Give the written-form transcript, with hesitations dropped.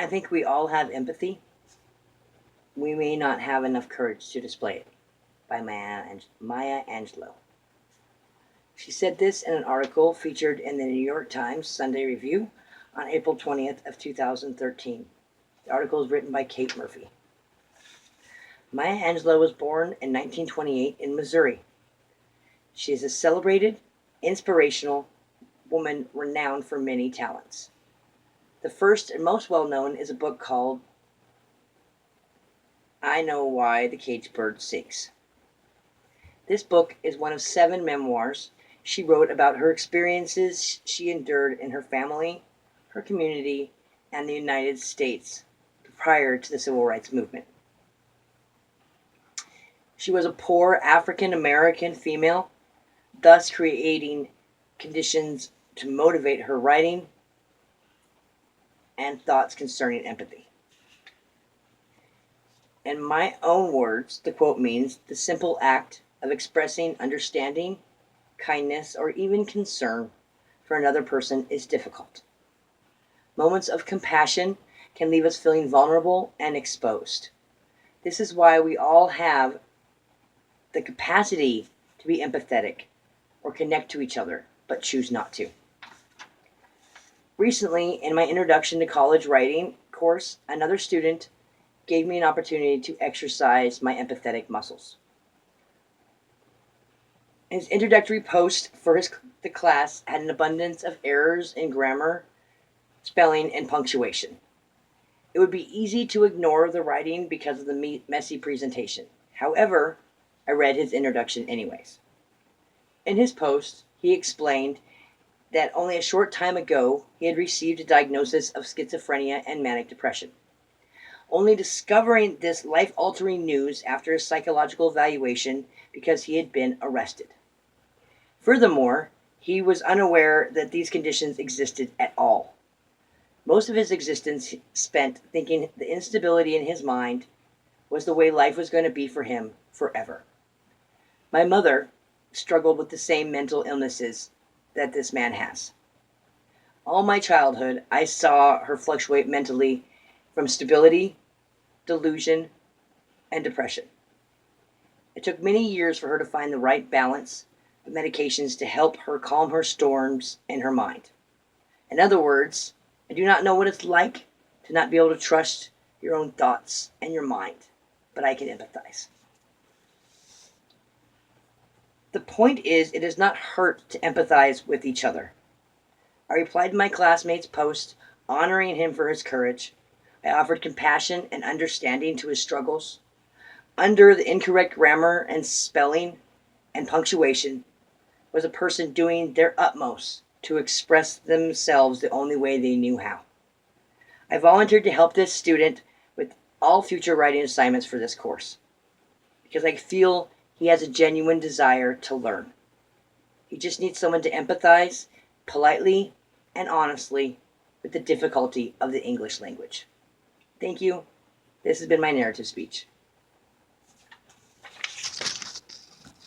I think we all have empathy. We may not have enough courage to display it. By Maya Angelou. She said this in an article featured in the New York Times Sunday Review on April 20th of 2013. The article is written by Kate Murphy. Maya Angelou was born in 1928 in Missouri. She is a celebrated, inspirational woman renowned for many talents. The first and most well-known is a book called I Know Why the Caged Bird Sings. This book is one of 7 memoirs she wrote about her experiences she endured in her family, her community, and the United States prior to the Civil Rights Movement. She was a poor African American female, thus creating conditions to motivate her writing and thoughts concerning empathy. In my own words, the quote means the simple act of expressing understanding, kindness, or even concern for another person is difficult. Moments of compassion can leave us feeling vulnerable and exposed. This is why we all have the capacity to be empathetic or connect to each other, but choose not to. Recently, in my Introduction to College Writing course, another student gave me an opportunity to exercise my empathetic muscles. His introductory post for the class had an abundance of errors in grammar, spelling, and punctuation. It would be easy to ignore the writing because of the messy presentation. However, I read his introduction anyways. In his post, he explained that only a short time ago he had received a diagnosis of schizophrenia and manic depression, only discovering this life-altering news after a psychological evaluation because he had been arrested. Furthermore, he was unaware that these conditions existed at all. Most of his existence spent thinking the instability in his mind was the way life was going to be for him forever. My mother struggled with the same mental illnesses that this man has. All my childhood, I saw her fluctuate mentally from stability, delusion, and depression. It took many years for her to find the right balance of medications to help her calm her storms in her mind. In other words, I do not know what it's like to not be able to trust your own thoughts and your mind, but I can empathize. The point is, it does not hurt to empathize with each other. I replied to my classmate's post, honoring him for his courage. I offered compassion and understanding to his struggles. Under the incorrect grammar and spelling and punctuation was a person doing their utmost to express themselves the only way they knew how. I volunteered to help this student with all future writing assignments for this course because I feel he has a genuine desire to learn. He just needs someone to empathize politely and honestly with the difficulty of the English language. Thank you. This has been my narrative speech.